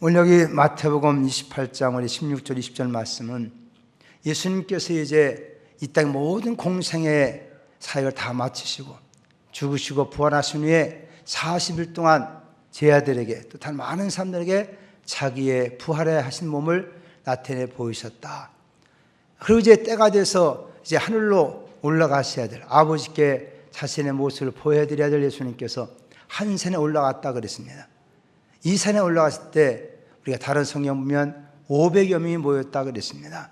오늘 여기 마태복음 28장 우리 16절 20절 말씀은 예수님께서 이제 이 땅 모든 공생의 사역을 다 마치시고 죽으시고 부활하신 후에 40일 동안 제자들에게 또 다른 많은 사람들에게 자기의 부활해 하신 몸을 나타내 보이셨다. 그리고 이제 때가 돼서 이제 하늘로 올라가셔야 될, 아버지께 자신의 모습을 보여드려야 될 예수님께서 한 산에 올라갔다 그랬습니다. 이 산에 올라갔을 때 우리가 다른 성경 보면 500여 명이 모였다 그랬습니다.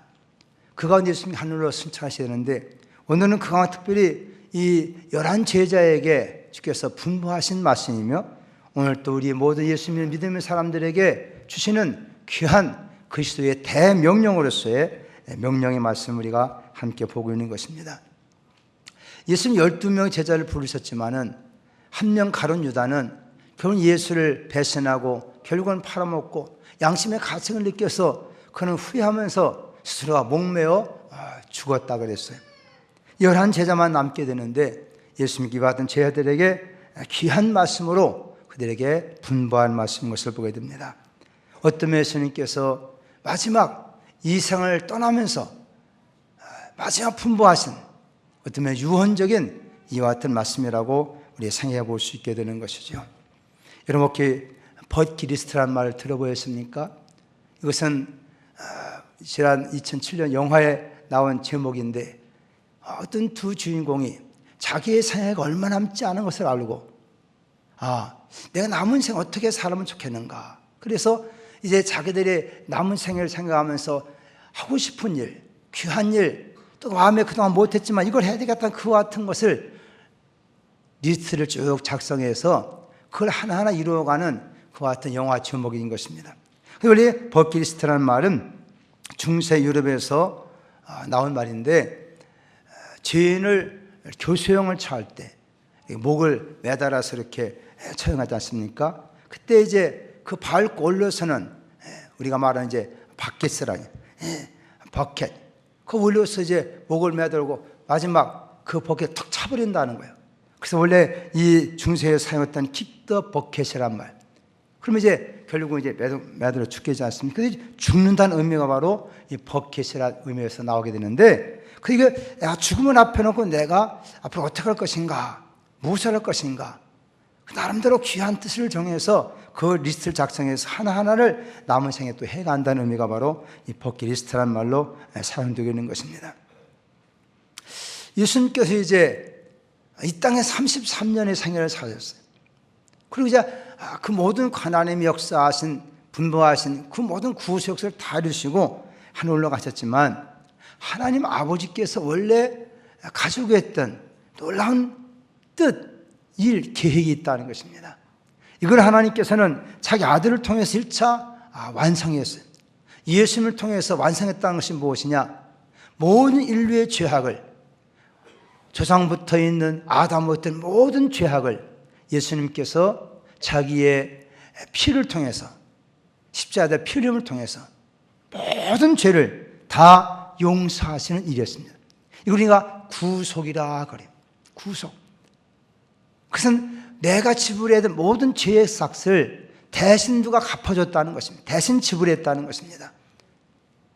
그 가운데 예수님이 하늘로 승천하셔야 되는데 오늘은 그 가운데 특별히 이 11 제자에게 주께서 분부하신 말씀이며 오늘 또 우리 모든 예수님을 믿는 사람들에게 주시는 귀한 그리스도의 대명령으로서의 명령의 말씀을 우리가 함께 보고 있는 것입니다. 예수님 12명의 제자를 부르셨지만은 한 명 가룟 유다는 결국 예수를 배신하고 결국은 팔아먹고 양심의 가책을 느껴서 그는 후회하면서 스스로가 목매어 죽었다 그랬어요. 11 제자만 남게 되는데 예수님께 받은 제자들에게 귀한 말씀으로 그들에게 분부한 말씀인 것을 보게 됩니다. 어떤 예수님께서 마지막 이 생을 떠나면서 마지막 분부하신 어떤 유언적인 이와 같은 말씀이라고 우리 생각해 볼 수 있게 되는 것이죠. 여러분 혹시 벗기리스트라는 말을 들어보셨습니까? 이것은 지난 2007년 영화에 나온 제목인데 어떤 두 주인공이 자기의 생애가 얼마 남지 않은 것을 알고 내가 남은 생 어떻게 살면 좋겠는가. 그래서 이제 자기들의 남은 생애를 생각하면서 하고 싶은 일, 귀한 일, 또 마음에 그동안 못했지만 이걸 해야 되겠다는 그와 같은 것을 리스트를 쭉 작성해서 그걸 하나하나 이루어가는 그와 같은 영화 제목인 것입니다. 원래 버킷리스트라는 말은 중세 유럽에서 나온 말인데 죄인을 교수형을 처할 때 목을 매달아서 이렇게 처형하지 않습니까? 그때 이제 그 밟고 올려서는 우리가 말하는 이제 바켓이라니 버켓 그 올려서 이제 목을 매달고 마지막 그 버켓을 탁 차버린다는 거예요. 그래서 원래 이 중세에 사용했던 킥 더 버켓이란 말. 그러면 이제 결국은 이제 매달려 죽게 되지 않습니까? 그래서 죽는다는 의미가 바로 이 버켓이라는 의미에서 나오게 되는데 그러니까 죽음을 앞에 놓고 내가 앞으로 어떻게 할 것인가, 무엇을 할 것인가 나름대로 귀한 뜻을 정해서 그 리스트를 작성해서 하나하나를 남은 생에 또 해간다는 의미가 바로 이 버킷리스트라는 말로 사용되고 있는 것입니다. 예수님께서 이제 이 땅에 33년의 생애를 사셨어요. 그리고 이제 그 모든 하나님의 역사하신 분부하신 그 모든 구속 역사를 다 이루시고 하늘 올라가셨지만 하나님 아버지께서 원래 가지고 있던 놀라운 뜻, 일, 계획이 있다는 것입니다. 이걸 하나님께서는 자기 아들을 통해서 1차 완성했어요. 예수님을 통해서 완성했다는 것이 무엇이냐? 모든 인류의 죄악을 조상부터 있는 아담부터 있는 모든 죄악을 예수님께서 자기의 피를 통해서 십자가의 피 흘림을 통해서 모든 죄를 다 용서하시는 일이었습니다. 이걸 우리가 구속이라 그래요. 구속. 그것은 내가 지불해야 될 모든 죄의 삭을 대신 누가 갚아줬다는 것입니다. 대신 지불했다는 것입니다.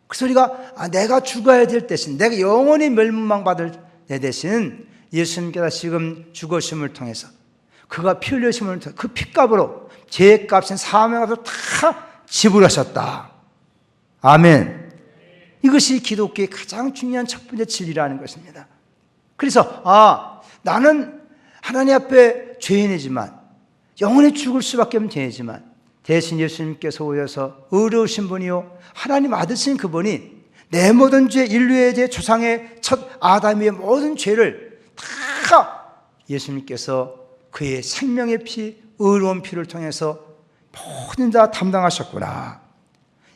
그래서 우리가 내가 죽어야 될 대신 내가 영원히 멸망받을 내 대신 예수님께서 지금 죽으심을 통해서 그가 피 흘리심을 통해서 그 핏값으로 죄의 값인 사망의 값을 다 지불하셨다. 아멘. 이것이 기독교의 가장 중요한 첫 번째 진리라는 것입니다. 그래서 나는 하나님 앞에 죄인이지만 영원히 죽을 수밖에 없는 죄이지만 대신 예수님께서 오셔서 의로우신 분이요 하나님 아드신 그분이 내 모든 죄, 인류의 죄, 조상의 첫 아담의 모든 죄를 다 예수님께서 그의 생명의 피, 의로운 피를 통해서 모든 다 담당하셨구나.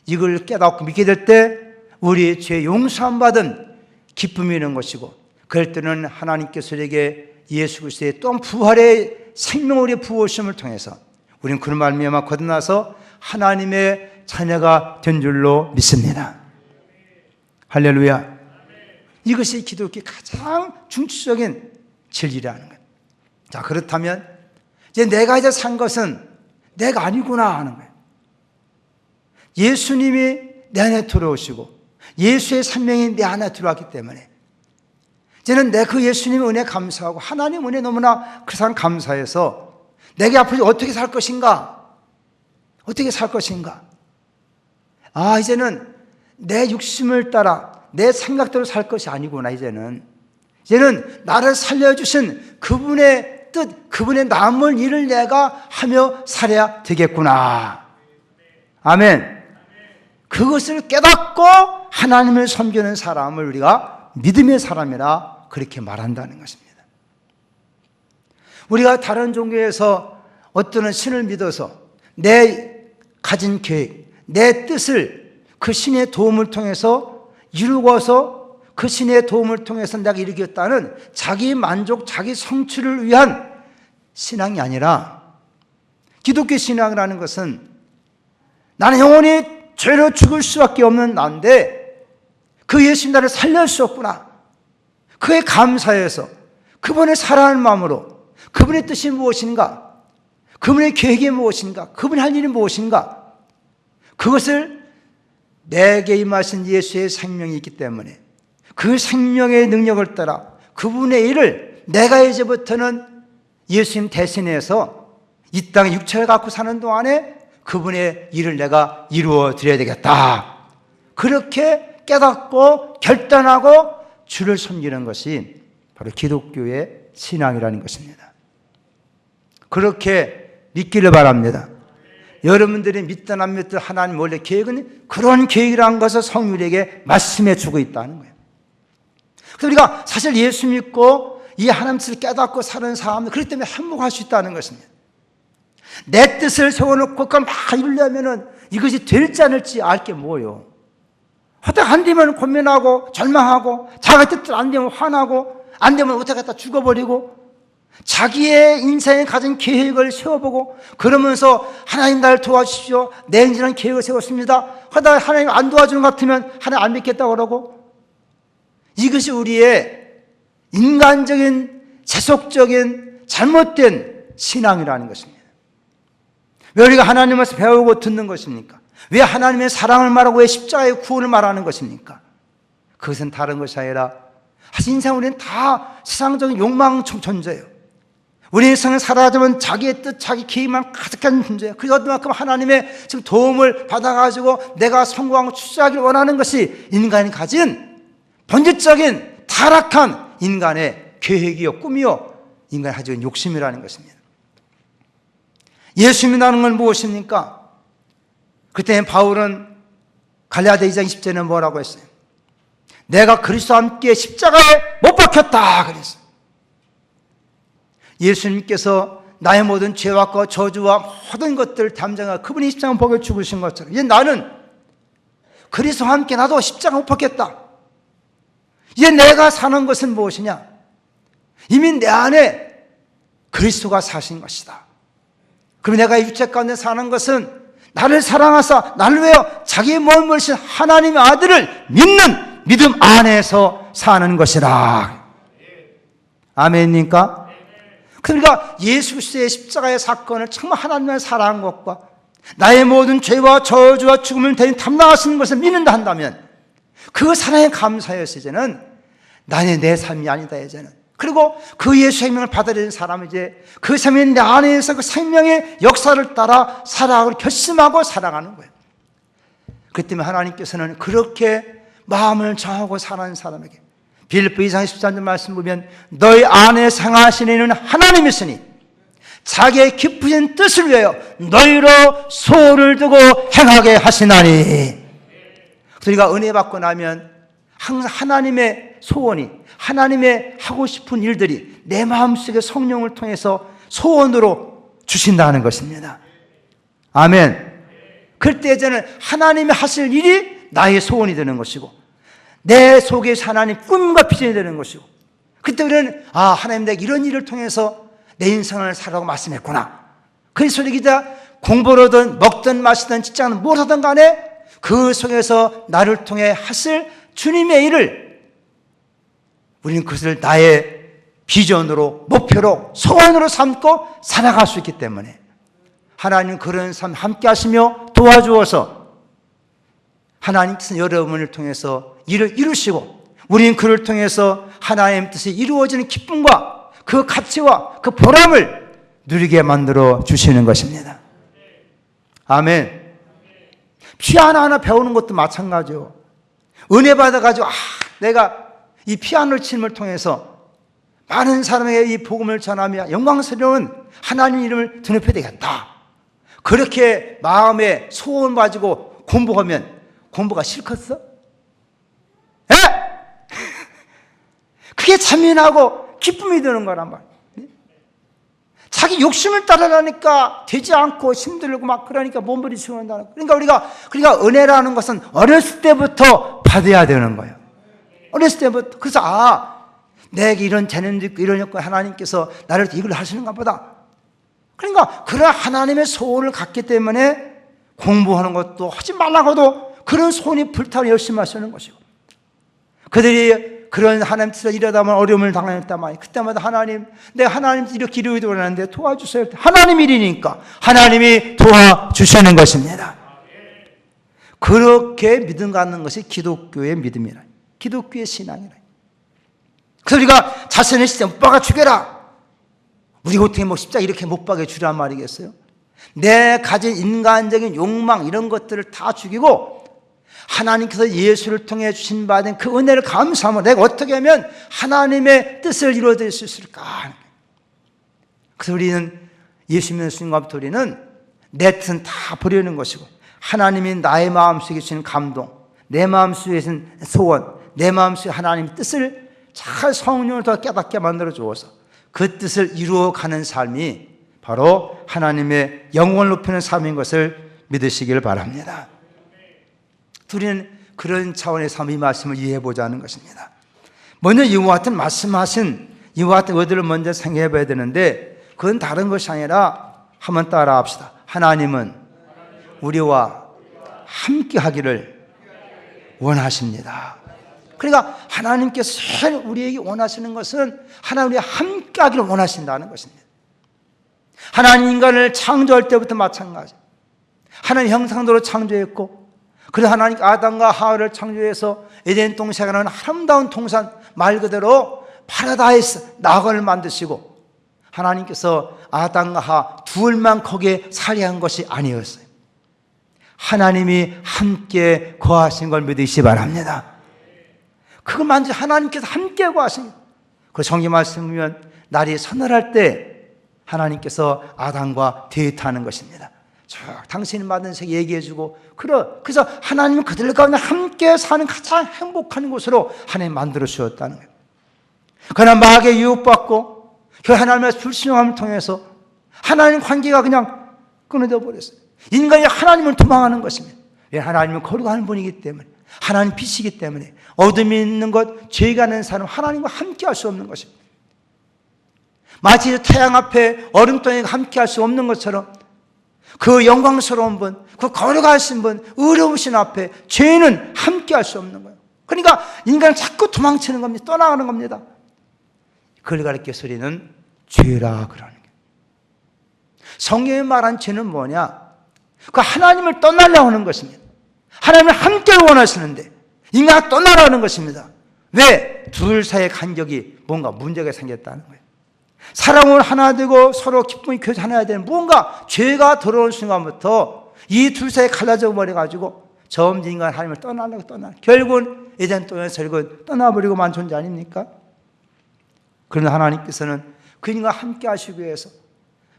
이걸 깨닫고 믿게 될 때 우리의 죄 용서함 받은 기쁨이 있는 것이고 그럴 때는 하나님께서 우리에게 예수 그리스도의 또한 부활의 생명의 부어심을 통해서 우리는 그런 말미암아 거듭나서 하나님의 자녀가 된 줄로 믿습니다. 할렐루야. 이것이 기독교의 가장 중추적인 진리라는 거예요. 자, 그렇다면 이제 내가 이제 산 것은 내가 아니구나 하는 거예요. 예수님이 내 안에 들어오시고 예수의 생명이 내 안에 들어왔기 때문에 이제는 내 그 예수님의 은혜 감사하고 하나님 은혜 너무나 그 사람 감사해서 내게 앞으로 어떻게 살 것인가? 어떻게 살 것인가? 이제는 내 육심을 따라 내 생각대로 살 것이 아니구나. 이제는 나를 살려주신 그분의 뜻, 그분의 남을 일을 내가 하며 살아야 되겠구나. 아멘. 그것을 깨닫고 하나님을 섬기는 사람을 우리가 믿음의 사람이라 그렇게 말한다는 것입니다. 우리가 다른 종교에서 어떤 신을 믿어서 내 가진 계획, 내 뜻을 그 신의 도움을 통해서 이루어서 그 신의 도움을 통해서 내가 이루겠다는 자기 만족, 자기 성취를 위한 신앙이 아니라 기독교 신앙이라는 것은 나는 영원히 죄로 죽을 수밖에 없는 나인데 그 예수님 나를 살려주셨구나. 그에 감사해서 그분의 사랑하는 마음으로 그분의 뜻이 무엇인가, 그분의 계획이 무엇인가, 그분이 할 일이 무엇인가, 그것을 내게 임하신 예수의 생명이 있기 때문에 그 생명의 능력을 따라 그분의 일을 내가 이제부터는 예수님 대신해서 이 땅에 육체를 갖고 사는 동안에 그분의 일을 내가 이루어 드려야 되겠다. 그렇게 깨닫고 결단하고 주를 섬기는 것이 바로 기독교의 신앙이라는 것입니다. 그렇게 믿기를 바랍니다. 여러분들이 믿든 안 믿든 하나님 원래 계획은 그런 계획이라는 것을 성률에게 말씀해 주고 있다는 거예요. 그래서 우리가 사실 예수 믿고 이 하나님 뜻을 깨닫고 사는 사람들, 그렇기 때문에 행복할 수 있다는 것입니다. 내 뜻을 세워놓고 그걸 막 이루려면은 이것이 될지 않을지 알 게 뭐요. 허락 안 되면 고민하고 절망하고 자기 뜻대로 안 되면 화나고 안 되면 어떻게 갖다 죽어버리고 자기의 인생에 가진 계획을 세워보고 그러면서 하나님 나를 도와주십시오. 내 인생은 계획을 세웠습니다. 하다가 하나님 안 도와주는 것 같으면 하나님 안 믿겠다고 그러고 이것이 우리의 인간적인 세속적인 잘못된 신앙이라는 것입니다. 왜 우리가 하나님에서 배우고 듣는 것입니까? 왜 하나님의 사랑을 말하고 왜 십자가의 구원을 말하는 것입니까? 그것은 다른 것이 아니라 사실 인생 우리는 다 세상적인 욕망 존재예요. 우리 인생을 살아가자면 자기의 뜻, 자기 계획만 가득한 존재예요. 그만큼 하나님의 지금 도움을 받아가지고 내가 성공하고 출세하기를 원하는 것이 인간이 가진 본질적인 타락한 인간의 계획이요, 꿈이요, 인간이 가진 욕심이라는 것입니다. 예수 믿는 건 무엇입니까? 그때 바울은 갈라디아 2장 20절에는 뭐라고 했어요? 내가 그리스도와 함께 십자가에 못 박혔다 그랬어요. 예수님께서 나의 모든 죄와 저주와 모든 것들을 담당하고 그분이 십자가 복을 죽으신 것처럼 이제 나는 그리스도와 함께 나도 십자가 못 박혔다. 이제 내가 사는 것은 무엇이냐? 이미 내 안에 그리스도가 사신 것이다. 그럼 내가 육체 가운데 사는 것은 나를 사랑하사 나를 위하여 자기의 몸을 버리신 하나님의 아들을 믿는 믿음 안에서 사는 것이라. 아멘입니까? 그러니까 예수 그리스도의 십자가의 사건을 정말 하나님의 사랑한 것과 나의 모든 죄와 저주와 죽음을 대신 담당하시는 것을 믿는다 한다면 그 사랑에 감사해서 이제는 나의 내 삶이 아니다 이제는. 그리고 그 예수 생명을 받아들인 사람은 이제 그 생명이 내 안에서 그 생명의 역사를 따라 살아가고 결심하고 살아가는 거예요. 그 때문에 하나님께서는 그렇게 마음을 정하고 살아가는 사람에게 빌립보 2장 13절 말씀 보면 너희 안에 생하시는 이는 하나님이시니 자기의 깊으신 뜻을 위하여 너희로 소원을 두고 행하게 하시나니. 우리가 은혜 받고 나면 항상 하나님의 소원이 하나님의 하고 싶은 일들이 내 마음속에 성령을 통해서 소원으로 주신다는 것입니다. 아멘. 그럴 때 이제는 하나님이 하실 일이 나의 소원이 되는 것이고 내 속에서 하나님 꿈과 비전이 되는 것이고 그때 우리는 하나님 내가 이런 일을 통해서 내 인생을 살라고 말씀했구나. 그래서 우리가 공부로든 먹든 마시든 직장은 뭘 하든 간에 그 속에서 나를 통해 하실 주님의 일을 우리는 그것을 나의 비전으로 목표로 소원으로 삼고 살아갈 수 있기 때문에 하나님 그런 삶 함께 하시며 도와주어서 하나님께서 여러분을 통해서 일을 이루시고 우리는 그를 통해서 하나님의 뜻이 이루어지는 기쁨과 그 가치와 그 보람을 누리게 만들어 주시는 것입니다. 아멘. 피아노 하나 배우는 것도 마찬가지요. 은혜 받아가지고 내가 이 피아노를 치는 걸 통해서 많은 사람에게 이 복음을 전하며 영광스러운 하나님 이름을 드높여야 되겠다. 그렇게 마음에 소원 가지고 공부하면 공부가 싫겠어? 에? 그게 참여하고 기쁨이 드는 거란 말이야. 자기 욕심을 따라가니까 되지 않고 힘들고 막 그러니까 몸부림치고 한다는 거예요. 그러니까 은혜라는 것은 어렸을 때부터 받아야 되는 거예요. 어렸을 때부터. 그래서 내게 이런 재능도 있고 이런 여건 하나님께서 나를 이걸 하시는가 보다. 그러니까 그런 하나님의 소원을 갖기 때문에 공부하는 것도 하지 말라고도 그런 소원이 불타고 열심히 하시는 것이고, 그들이 그런 하나님 뜻을 이러다 보면 어려움을 당했단 말이에요. 그때마다 내가 하나님 이렇게 이루어야 원하는데 도와주세요. 하나님 일이니까 하나님이 도와주시는 것입니다. 그렇게 믿음 갖는 것이 기독교의 믿음이라, 기독교의 신앙이라. 그래서 우리가 자신의 십자가 못 박아 죽여라. 우리가 어떻게 십자가 이렇게 못 박아 주란 말이겠어요? 내 가진 인간적인 욕망 이런 것들을 다 죽이고 하나님께서 예수를 통해 주신 받은 그 은혜를 감사하며 내가 어떻게 하면 하나님의 뜻을 이루어질 수 있을까? 그래서 우리는 예수 믿는 순간부터 우리는 내 뜻은 다 버리는 것이고 하나님이 나의 마음속에 주신 감동, 내 마음속에 주신 소원, 내 마음속에 하나님의 뜻을 잘 성령을 더 깨닫게 만들어 주어서 그 뜻을 이루어가는 삶이 바로 하나님의 영광을 높이는 삶인 것을 믿으시길 바랍니다. 우리는 그런 차원에서 이 말씀을 이해해보자는 것입니다. 먼저 이와 같은 말씀하신 이와 같은 의도를 먼저 생각해 봐야 되는데, 그건 다른 것이 아니라 한번 따라 합시다. 하나님은 우리와 함께 하기를 원하십니다. 그러니까 하나님께서 우리에게 원하시는 것은 하나님 우리와 함께 하기를 원하신다는 것입니다. 하나님 인간을 창조할 때부터 마찬가지. 하나님 형상대로 창조했고, 그래서 하나님 아담과 하와를 창조해서 에덴 동산이라는 아름다운 동산, 말 그대로 파라다이스 낙원을 만드시고 하나님께서 아담과 하와 둘만 거기에 살게 한 것이 아니었어요. 하나님이 함께 거하신 걸 믿으시기 바랍니다. 그걸 만지 하나님께서 함께 거하신, 그 성경 말씀 보면 날이 서늘할 때 하나님께서 아담과 데이트하는 것입니다. 당신이 받은 색 얘기해주고, 그래서 하나님은 그들 가운데 함께 사는 가장 행복한 곳으로 하나님 만들어 주셨다는 거예요. 그러나 마귀에 유혹받고 그 하나님의 불신앙을 통해서 하나님 관계가 그냥 끊어져 버렸어요. 인간이 하나님을 도망하는 것입니다. 왜? 하나님은 거룩한 분이기 때문에, 하나님 빛이기 때문에 어둠이 있는 것, 죄가 있는 사람 하나님과 함께 할 수 없는 것입니다. 마치 태양 앞에 얼음덩이가 함께 할 수 없는 것처럼 그 영광스러운 분, 그 거룩하신 분, 의로우신 앞에 죄는 함께 할 수 없는 거예요. 그러니까 인간은 자꾸 도망치는 겁니다. 떠나가는 겁니다. 그걸 가르쳐 우리는 죄라 그러는 거예요. 성경이 말한 죄는 뭐냐? 그 하나님을 떠나려고 하는 것입니다. 하나님을 함께 원하시는데 인간이 떠나려는 것입니다. 왜? 둘 사이의 간격이 뭔가 문제가 생겼다는 거예요. 사랑을 하나 되고 서로 기쁨이 교제 하나 되는, 뭔가 죄가 들어온 순간부터 이 둘 사이에 갈라져 버려가지고 점점 인간 하나님을 떠나려고 결국은 에덴 동에서 결국은 떠나버리고만 존재 아닙니까? 그런데 하나님께서는 그 인간과 함께 하시기 위해서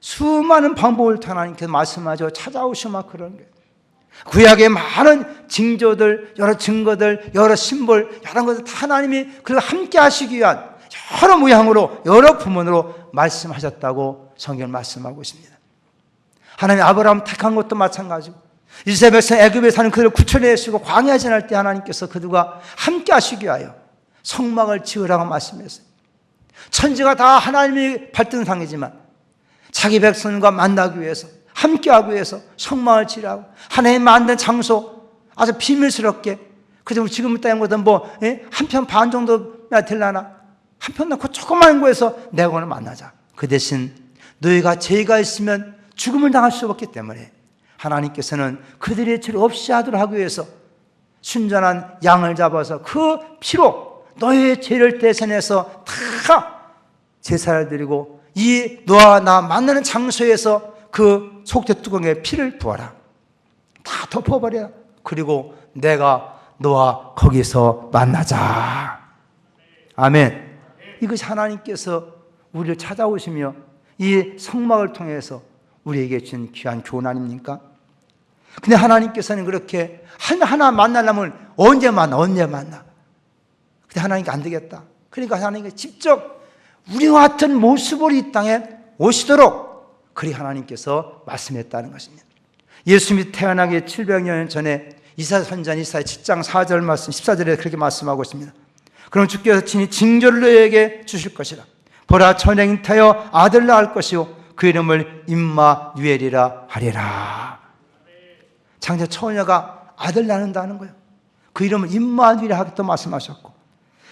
수많은 방법을 하나님께서 말씀하셔 찾아오시고 막 그런 거예요. 구약의 많은 징조들, 여러 증거들, 여러 심볼, 여러 것들 다 하나님이 그걸 함께 하시기 위한 여러 모양으로, 여러 부문으로 말씀하셨다고 성경은 말씀하고 있습니다. 하나님 아브라함 택한 것도 마찬가지고, 이스라엘 백성 애굽에 사는 그들을 구출해내시고 광야에 지날 때 하나님께서 그들과 함께 하시기 위하여 성막을 지으라고 말씀했어요. 천지가 다 하나님이 발등상이지만 자기 백성과 만나기 위해서, 함께하기 위해서 성막을 지으라고, 하나님 만든 장소 아주 비밀스럽게, 그래서 지금 때문에 한 편 반 정도 되려나, 한 편 넣고 조그만 곳에서 내가 오늘 만나자. 그 대신 너희가 죄가 있으면 죽음을 당할 수 없기 때문에 하나님께서는 그들의 죄를 없이 하도록 하기 위해서 순전한 양을 잡아서 그 피로 너의 죄를 대신해서 다 제사를 드리고 이 너와 나 만나는 장소에서 그 속죄뚜껑에 피를 부어라. 다 덮어버려. 그리고 내가 너와 거기서 만나자. 아멘. 이것이 하나님께서 우리를 찾아오시며 이 성막을 통해서 우리에게 준 귀한 교훈 아닙니까? 근데 하나님께서는 그렇게 하나 만나려면 언제 만나? 근데 하나님께 안 되겠다. 그러니까 하나님께 직접 우리와 같은 모습으로 이 땅에 오시도록 그리 하나님께서 말씀했다는 것입니다. 예수님이 태어나기 700년 전에 이사야 선지자 이사야 7장 4절 말씀 14절에 그렇게 말씀하고 있습니다. 그럼 주께서 친히 징조를 너에게 주실 것이라. 보라 처녀가 잉태하여 아들 낳을 것이요 그 이름을 임마누엘이라 하리라. 장자 처녀가 아들 낳는다는 거예요. 그 이름을 임마누엘이라 하겠다 말씀하셨고,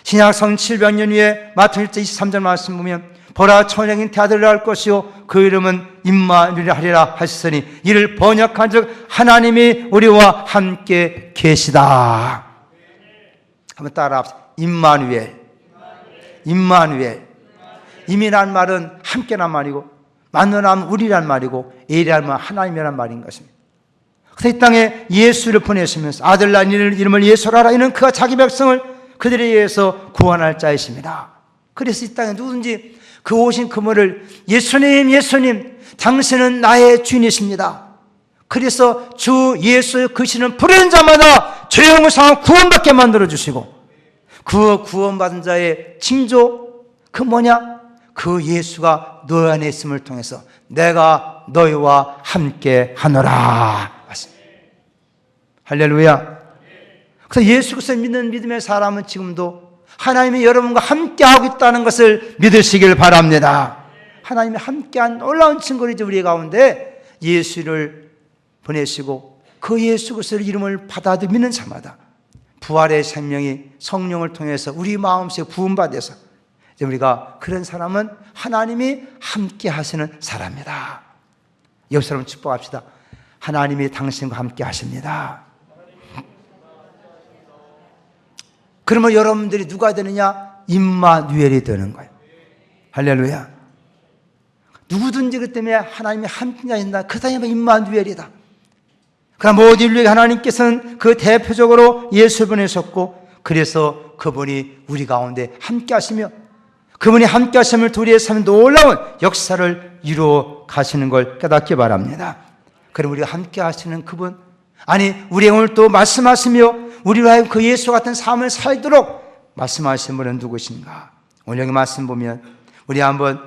신약성 700년 후에 마태복음 1장 23절 말씀 보면 보라 처녀가 잉태하여 아들 낳을 것이요 그 이름은 임마누엘이라 하리라 하셨으니 이를 번역한즉 하나님이 우리와 함께 계시다. 한번 따라합시다. 임마누엘. 임이란 말은 함께란 말이고, 만나면 우리란 말이고, 엘이란 말은 하나님이란 말인 것입니다. 그래서 이 땅에 예수를 보내시면서 아들 낳은 이름을 예수라 하라. 이는 그가 자기 백성을 그들에 의해서 구원할 자이십니다. 그래서 이 땅에 누구든지 그 오신 그분을 예수님 당신은 나의 주인이십니다. 그래서 주 예수 그시는 부르는 자마다 죄영을 상하고 구원받게 만들어주시고, 그 구원받은 자의 징조 그 뭐냐? 그 예수가 너희 안에 있음을 통해서 내가 너희와 함께 하노라. 맞습니다. 할렐루야. 그래서 예수 그리스도를 믿는 믿음의 사람은 지금도 하나님이 여러분과 함께하고 있다는 것을 믿으시길 바랍니다. 하나님이 함께한 놀라운 증거이죠. 우리 가운데 예수를 보내시고 그 예수 그리스도의 이름을 받아들여 믿는 자마다 부활의 생명이 성령을 통해서 우리 마음속에 부음받아서 우리가 그런 사람은 하나님이 함께 하시는 사람이다. 옆 사람 축복합시다. 하나님이 당신과 함께 하십니다. 그러면 여러분들이 누가 되느냐? 임마누엘이 되는 거예요. 할렐루야. 누구든지 그 때문에 하나님이 함께 하신다. 그 사람이 임마누엘이다. 그러나 모든 인류에게 하나님께서는 그 대표적으로 예수를 보내셨고, 그래서 그분이 우리 가운데 함께 하시며 그분이 함께 하심을 둘이의 삶 놀라운 역사를 이루어 가시는 걸 깨닫기 바랍니다. 그럼 우리가 함께 하시는 그분, 아니 우리 오늘 또 말씀하시며 우리로 하여금 그 예수 같은 삶을 살도록 말씀하신 분은 누구신가? 오늘 여기 말씀 보면 우리 한번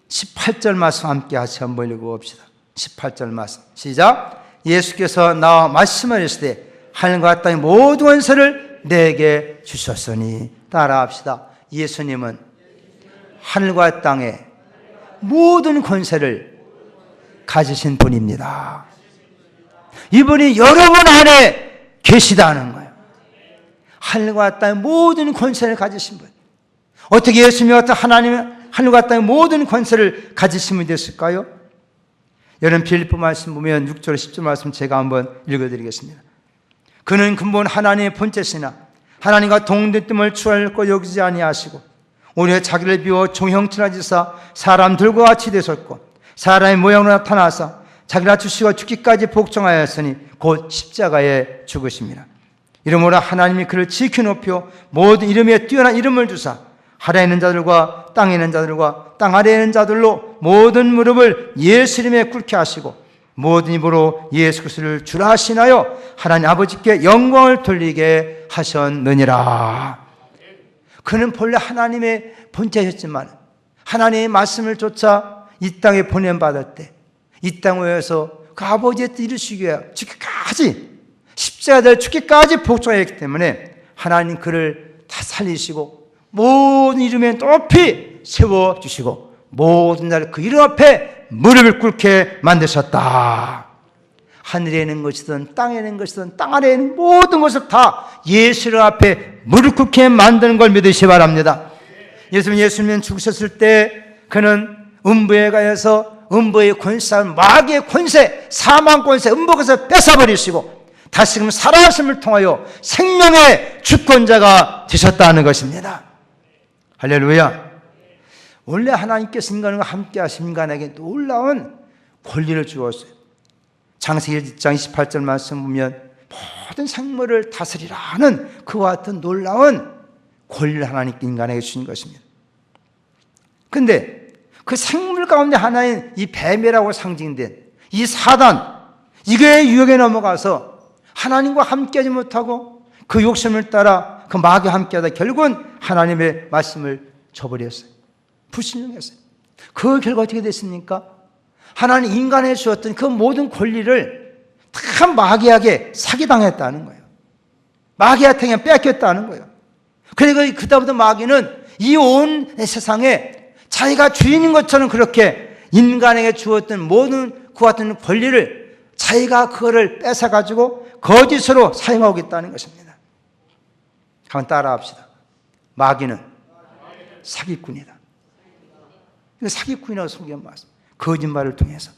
18절 말씀 함께 같이 한번 읽어봅시다. 18절 말씀 시작. 예수께서 나와 말씀하시되 하늘과 땅의 모든 권세를 내게 주셨으니. 따라합시다. 예수님은 하늘과 땅의 모든 권세를 가지신 분입니다. 이분이 여러분 안에 계시다는 거예요. 하늘과 땅의 모든 권세를 가지신 분. 어떻게 예수님이 같은 하나님은 하늘과 땅의 모든 권세를 가지신 분이 됐을까요? 여러분 빌립보 말씀 보면 6절 10절 말씀 제가 한번 읽어드리겠습니다. 그는 근본 하나님의 본체시나 하나님과 동등됨을 추할 것 여기지 아니하시고 오히려 자기를 비워 종형체하지사 사람들과 같이 되셨고 사람의 모양으로 나타나사 자기를 낮추시고 죽기까지 복종하였으니 곧 십자가에 죽으십니다. 이러므로 하나님이 그를 지켜 높여 모든 이름에 뛰어난 이름을 주사 하늘에 있는 자들과 땅에 있는 자들과 땅 아래에 있는 자들로 모든 무릎을 예수 이름에 꿇게 하시고 모든 입으로 예수 그리스도를 주라 하시나요 하나님 아버지께 영광을 돌리게 하셨느니라. 그는 본래 하나님의 본체였지만 하나님의 말씀을 쫓아 이 땅에 보냄받을 때 이 땅에서 그 아버지의 뜻을 이루시기 위해 죽기까지 십자가를 죽기까지 복종했기 때문에 하나님 그를 다 살리시고 모든 이름에 높이 세워주시고 모든 날 그 이름 앞에 무릎을 꿇게 만드셨다. 하늘에 있는 것이든 땅에 있는 것이든 땅 아래에 있는 모든 것을 다 예수님 앞에 무릎 꿇게 만드는 걸 믿으시기 바랍니다. 예수님은 죽으셨을 때 그는 음부에 가서 음부의 권세, 마귀의 권세, 사망 권세, 음부에서 뺏어버리시고 다시금 살아하심을 통하여 생명의 주권자가 되셨다는 것입니다. 할렐루야. 원래 하나님께서 인간과 함께 하신 인간에게 놀라운 권리를 주었어요. 창세기 1장 28절 말씀 보면 모든 생물을 다스리라 하는 그와 같은 놀라운 권리를 하나님께 인간에게 주신 것입니다. 그런데 그 생물 가운데 하나인 이 뱀이라고 상징된 이 사단, 이거의 유혹에 넘어가서 하나님과 함께하지 못하고 그 욕심을 따라 그 마귀와 함께하다 결국은 하나님의 말씀을 저버렸어요. 불신령했어요. 그 결과 어떻게 됐습니까? 하나님 인간에 주었던 그 모든 권리를 다 마귀에게 사기당했다는 거예요. 마귀한테 뺏겼다는 거예요. 그러니까 그다음부터 마귀는 이 온 세상에 자기가 주인인 것처럼 그렇게 인간에게 주었던 모든 그 같은 권리를 자기가 그거를 뺏어가지고 거짓으로 사용하고 있다는 것입니다. 한번 따라합시다. 마귀는 사기꾼이다. 사기꾼이라고 성경 말씀. 거짓말을 통해서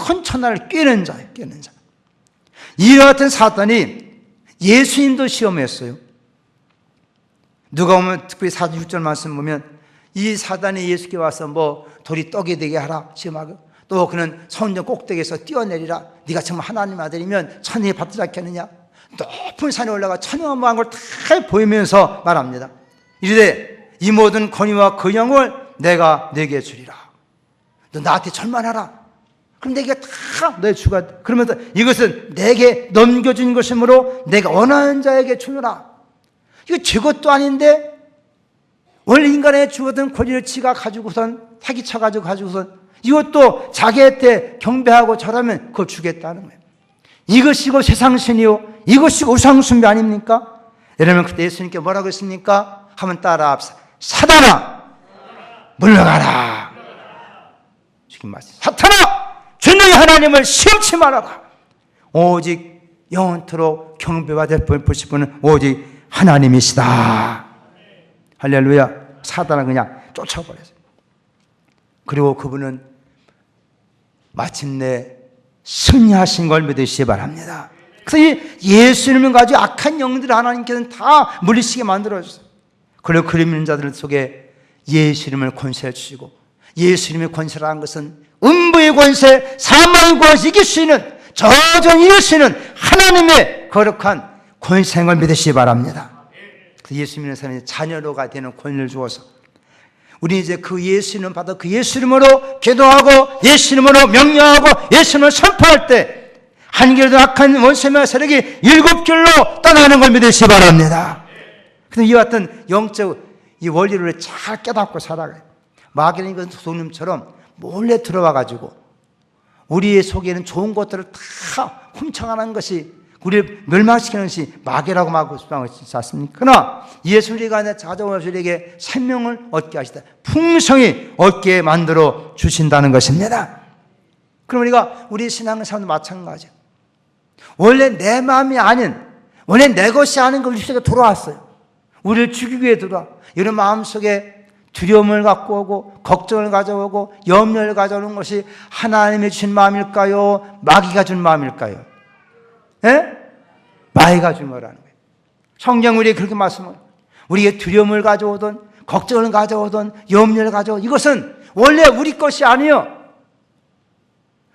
온 천하를 꿰는 자예요. 꿰는 자. 이와 같은 사탄이 예수님도 시험했어요. 누가 보면 특별히 46절 말씀 보면 이 사단이 예수께 와서 뭐 돌이 떡이 되게 하라 시험하고 또 그는 성전 꼭대기에서 뛰어내리라. 네가 정말 하나님 아들이면 천에 받지 않겠느냐. 높은 산에 올라가 천영한 걸 다 보이면서 말합니다. 이르되 이 모든 권위와 근영을 내가 네게 주리라. 너 나한테 절만하라. 그럼 내게 다 너의 주가 그러면서 이것은 내게 넘겨준 것이므로 내가 원하는 자에게 주노라. 이거 제 것도 아닌데 원래 인간의 주었던 권리를 지가 가지고선 사기쳐가지고선 이것도 자기한테 경배하고 절하면 그걸 주겠다는 거예요. 이것이고 세상신이요 이것이 우상숭배 아닙니까? 여러분 그때 예수님께 뭐라고 했습니까? 한번 따라합시다. 사단아 물러가라. 지금 말씀. 사탄아 주님의 하나님을 시험치 말아라. 오직 영원토록 경배받을 분은 오직 하나님이시다. 할렐루야. 사단은 그냥 쫓아버렸어요. 그리고 그분은 마침내 승리하신 걸 믿으시기 바랍니다. 그래서 이 예수님을 가지고 악한 영들을 하나님께서는 다 물리치게 만들어주셨어요. 그리고 그림 있는 자들 속에 예수님을 권세를 주시고 예수님의 권세라는 것은 음부의 권세, 사망의 권세 이길 수 있는 저전히 이길 수 있는 하나님의 거룩한 권세인 걸 믿으시기 바랍니다. 예수님의 사람이 자녀로가 되는 권리를 주어서 우리 이제 그 예수님 받아 그 예수님으로 기도하고 예수님으로 명령하고 예수님을 선포할 때 한결도 악한 원수의 세력이 7길로 떠나는 걸 믿으시기 바랍니다. 그래서 이와 같은 영적 이 원리를 잘 깨닫고 살아가요. 마귀는 이건 도둑님처럼 몰래 들어와가지고 우리의 속에는 좋은 것들을 다 훔쳐가는 것이 우리를 멸망시키는 것이 마귀라고 말하고 싶은 것이지 않습니까? 그러나 예수님이 찾아오셔서 우리에게 생명을 얻게 하시다. 풍성히 얻게 만들어 주신다는 것입니다. 그럼 우리가 우리 신앙생활도 마찬가지예요. 원래 내 마음이 아닌 원래 내 것이 아닌 걸 우리에게 돌아왔어요. 우리를 죽이기 위해 들어와. 이런 마음속에 두려움을 갖고 오고 걱정을 가져오고 염려를 가져오는 것이 하나님이 주신 마음일까요? 마귀가 준 마음일까요? 예? 마귀가 준 거라는 거예요. 성경 우리에게 그렇게 말씀을 우리에게 두려움을 가져오든 걱정을 가져오든 염려를 가져오든 이것은 원래 우리 것이 아니요.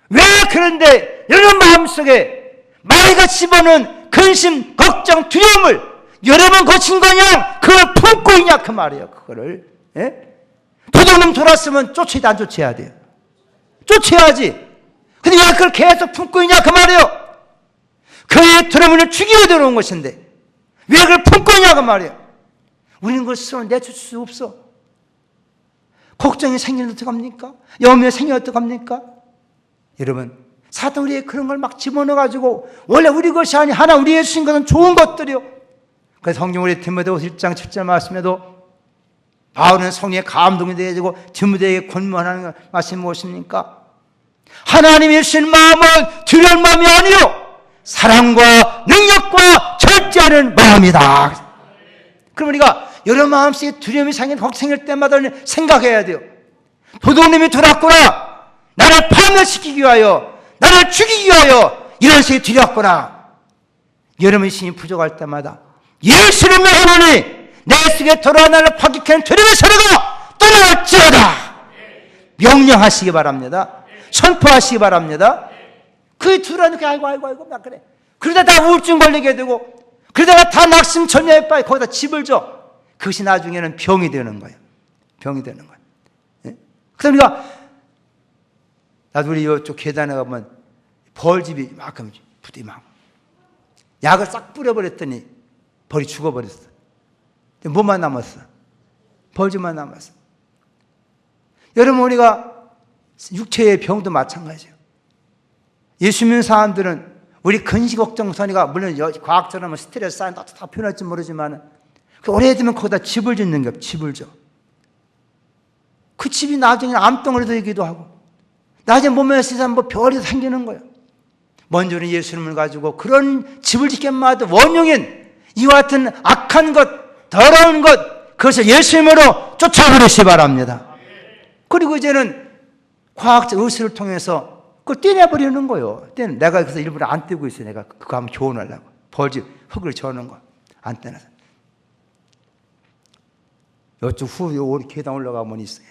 왜 그런데 여러분 마음속에 마귀가 집어넣은 근심, 걱정, 두려움을 여러분 거친 거냐? 그걸 품고 있냐? 그 말이에요. 그거를. 예? 도둑놈 돌았으면 쫓아야 안 쫓아야 돼요. 쫓아야지. 근데 왜 그걸 계속 품고 있냐? 그 말이에요. 그의 두려움을 죽이려 들어온 것인데 왜 그걸 품고 있냐? 그 말이에요. 우리는 그걸 스스로 내줄 수 없어. 걱정이 생기면 어떡합니까? 염려가 생기면 어떡합니까? 여러분 사탄 우리의 그런 걸 막 집어넣어가지고 원래 우리 것이 아니 하나 우리의 주신 것은 좋은 것들이요. 그래서 성경 우리 디모데후서 1장 7절 말씀에도 바울은 성령의 감동이 되어지고 디모데에게 권면하는 말씀이 무엇입니까? 하나님이 주신 마음은 두려울 마음이 아니요 사랑과 능력과 절제하는 마음이다. 그럼 우리가 여러 마음속에 두려움이 생길 때마다 생각해야 돼요. 도둑님이 들어왔구나. 나를 파멸시키기 위하여 나를 죽이기 위하여 이런 식이 두렵거나 여러분의 힘이 부족할 때마다 예수를 명하노니 내 속에 돌아와 나를 파격하는 두려움의 소리가 떠날지어다. 명령하시기 바랍니다. 선포하시기 바랍니다. 그 둘하니까 아이고 막 그래. 그러다 다 우울증 걸리게 되고 그러다가 다 낙심천외에 빠져 거기다 집을 줘. 그것이 나중에는 병이 되는 거예요. 병이 되는 거예요. 예? 그러니까 나도 우리 이쪽 계단에 가면 벌집이 막하면 부디 막 약을 싹 뿌려버렸더니 벌이 죽어버렸어. 뭐만 남았어? 벌집만 남았어. 여러분 우리가 육체의 병도 마찬가지예요. 예수 믿는 사람들은 우리 근시 걱정선이가 물론 과학적으로 스트레스 쌓인다 다 표현할지 모르지만 오래되면 거기다 집을 짓는 거예요. 집을 줘. 그 집이 나중에 암덩어리 되기도 하고 나중에 몸에 세상 별이 생기는 거예요. 먼저는 예수님을 가지고 그런 집을 짓게 만든 원흉인 이와 같은 악한 것, 더러운 것 그것을 예수님으로 쫓아버리시 바랍니다. 그리고 이제는 과학적 의술을 통해서 그걸 떼내버리는 거예요. 내가 그래서 일부러 안 떼고 있어요. 내가 그거 한번 교훈하려고. 벌집, 흙을 저는 거. 안 떼놔서. 이쪽 후, 계단 올라가면 있어요.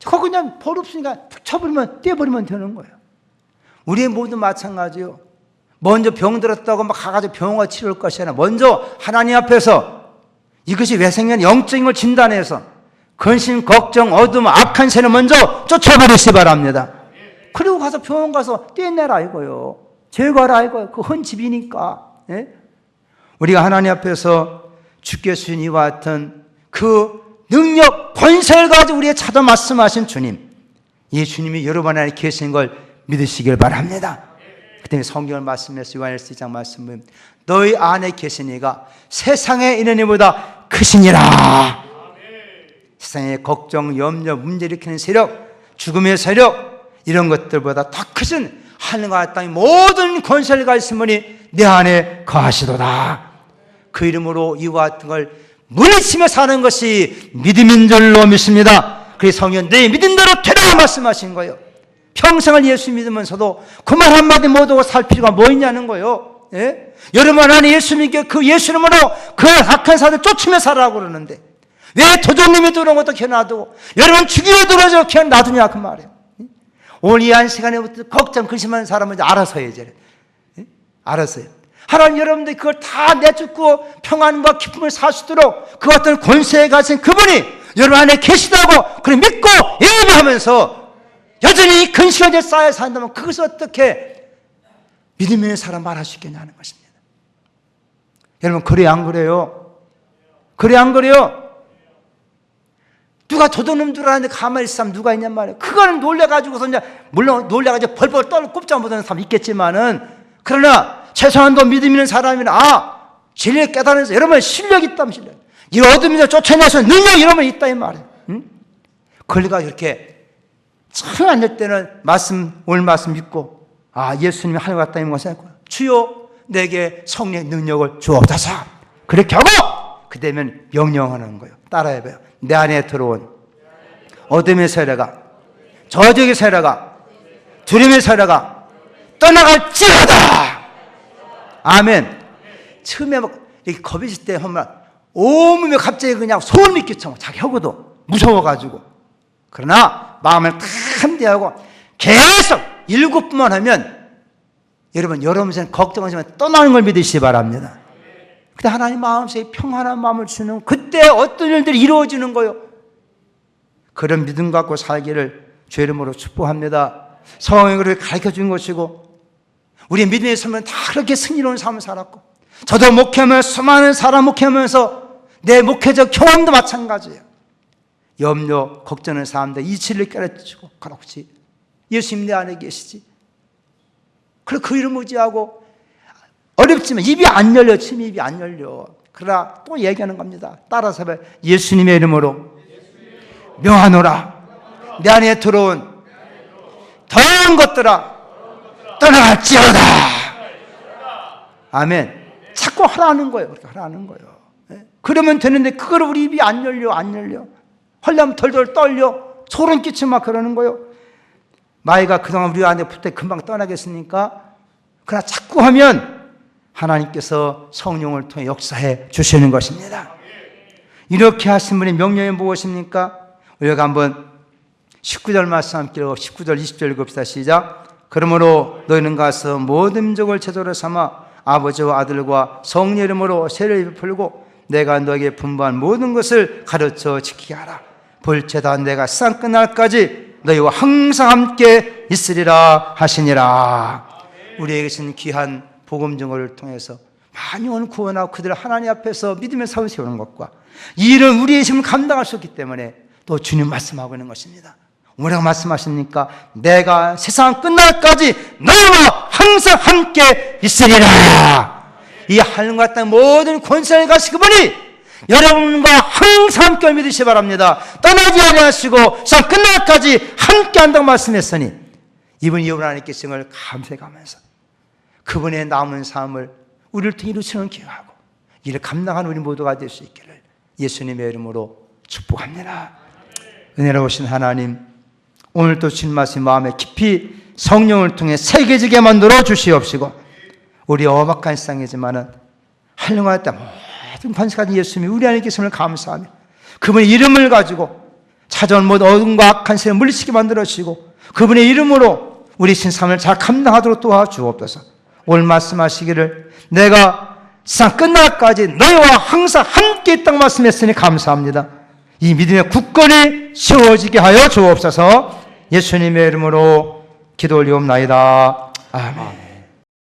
그거 그냥 벌 없으니까 툭 쳐버리면, 떼버리면 되는 거예요. 우리의 모두 마찬가지요. 먼저 병 들었다고 막 가가지고 병원가 치료할 것이 아니라 먼저 하나님 앞에서 이것이 왜 생긴 영적인 걸 진단해서 근심, 걱정, 어둠, 악한 새는 먼저 쫓아버리시 바랍니다. 그리고 가서 병원 가서 떼내라 이거요. 제거하라 이거요. 그 헌 집이니까. 예? 우리가 하나님 앞에서 주께 주신 이와 같은 그 능력, 권세를 가지고 우리의 찾아 말씀하신 주님, 이 주님이 여러분 안에 계신 걸 믿으시길 바랍니다. 그때 성경을 말씀해서 요한일서 2장 말씀은 너희 안에 계신 이가 세상에 있는 이보다 크시니라. 세상의 걱정, 염려, 문제 일으키는 세력, 죽음의 세력 이런 것들보다 더 크신 하늘과 땅의 모든 권세를 가지신 분이 내 안에 거하시도다. 그 이름으로 이와 같은 걸 물리치며 사는 것이 믿음인 줄로 믿습니다. 그래서 성경 내 믿음대로 되라 말씀하신 거예요. 평생을 예수 믿으면서도 그 말 한마디 못하고 살 필요가 뭐 있냐는 거예요. 예? 여러분 안에 예수 믿게 그 예수 이름으로 그 악한 사람을 쫓으며 살아라고 그러는데 왜 도둑님이 들어온 것도 켜놔두고 여러분 죽이려 들어오죠 켜놔두냐 그 말이에요. 오늘 이 한 시간에부터 걱정 근심하는 사람은 이제 알아서 해야 돼. 알아서요. 하나님 여러분들이 그걸 다 내쫓고 평안과 기쁨을 살 수 있도록 그 어떤 권세에 가신 그분이 여러분 안에 계시다고 그걸 믿고 예배하면서 여전히 근심에 쌓여 산다면 그것을 어떻게 믿음 있는 사람 말할 수 있겠냐는 것입니다. 여러분 그래 안 그래요? 그래 안 그래요? 누가 도둑놈 줄 알았는데 가만히 있을 사람 누가 있냔 말이에요. 그거는 놀래가지고서 이제 물론 놀래가지고 벌벌 떨고 꼼짝 못하는 사람 있겠지만은 그러나 최소한도 믿음 있는 사람이나 진리를 깨달으면서 여러분 실력이 있다면 실력. 이 어둠에서 쫓아내서 능력이 여러분 있다 이 말이에요. 응? 권리가 이렇게 참 안 될 때는 오늘 말씀 믿고 예수님이 하늘 갔다 이런 것을 생각하고 주여 내게 성령의 능력을 주옵소서. 그렇게 하고 그 되면 명령하는 거예요. 따라해봐요. 내 안에 들어온 어둠의 세력아, 저주의 세력아, 두려움의 세력아 떠나갈지어다. 아멘. 처음에 막 이렇게 겁이 있을 때 하면 온몸에 갑자기 그냥 소름이 끼쳐 자기 혀고도 무서워가지고. 그러나 마음을 탐대하고 계속 7번만 하면 여러분 걱정하지만 떠나는 걸 믿으시기 바랍니다. 그때 하나님 마음속에 평안한 마음을 주는 그때 어떤 일들이 이루어지는 거예요. 그런 믿음 갖고 살기를 주의 이름으로 축복합니다. 성경이 그렇게 가르쳐 준 것이고 우리의 믿음의 삶은 다 그렇게 승리로운 삶을 살았고 저도 목회하면서 수많은 사람 목회하면서 내 목회적 경험도 마찬가지예요. 염려, 걱정하는 사람들 이치를 깨르치고 그렇지 예수님 내 안에 계시지. 그리고 그 이름 의지하고 어렵지만 입이 안 열려. 침 입이 안 열려. 그러나 또 얘기하는 겁니다. 따라서 해봐요. 예수님의 이름으로 명하노라. 내 안에 들어온 더러운 것들아 떠나갈지어다. 아멘. 자꾸 하라는 거예요. 그렇게 하라는 거예요. 그러면 되는데 그걸 우리 입이 안 열려. 하려면 덜덜 떨려. 소름 끼치면 막 그러는 거예요. 마귀가 그동안 우리 안에 붙어 금방 떠나겠습니까? 그러나 자꾸 하면 하나님께서 성령을 통해 역사해 주시는 것입니다. 이렇게 하신 분의 명령이 무엇입니까? 우리가 한번 19절 말씀 함께 19절 20절 읽읍시다. 시작. 그러므로 너희는 가서 모든 민족을 제자로 삼아 아버지와 아들과 성령 이름으로 세례를 베풀고 내가 너에게 분부한 모든 것을 가르쳐 지키게 하라. 볼지어다 내가 세상 끝날까지 너희와 항상 함께 있으리라 하시니라. 우리에게 주신 귀한 복음 증거를 통해서 많이 온 구원하고 그들을 하나님 앞에서 믿음의 사을 세우는 것과 이 일은 우리의 힘을 감당할 수 없기 때문에 또 주님 말씀하고 있는 것입니다. 뭐라고 말씀하십니까? 내가 세상 끝날까지 너희와 항상 함께 있으리라. 이 하늘과 땅 모든 권세를 가시고 보니 여러분과 항상 함께 믿으시기 바랍니다. 떠나지 아니하시고 세상 끝날까지 함께 한다고 말씀했으니 이분이 여러분 안에 계심을 감사하면서 그분의 남은 삶을 우리를 통해 이루시는 기회하고 이를 감당하는 우리 모두가 될 수 있기를 예수님의 이름으로 축복합니다. 은혜로우신 하나님, 오늘도 주신 말씀 마음에 깊이 성령을 통해 새겨지게 만들어 주시옵시고 우리 엄악한 세상이지만은 한영할 때 모든 관세가진 예수님이 우리 안에 계심을 감사하며 그분의 이름을 가지고 찾아온 모든 어둠과 악한 세를 물리치게 만들어 주시고 그분의 이름으로 우리 신상을 잘 감당하도록 도와주옵소서. 오늘 말씀하시기를 내가 세상 끝날까지 너희와 항상 함께 있다고 말씀했으니 감사합니다. 이 믿음의 굳건히 세워지게 하여 주옵소서. 예수님의 이름으로 기도 올리옵나이다. 아멘.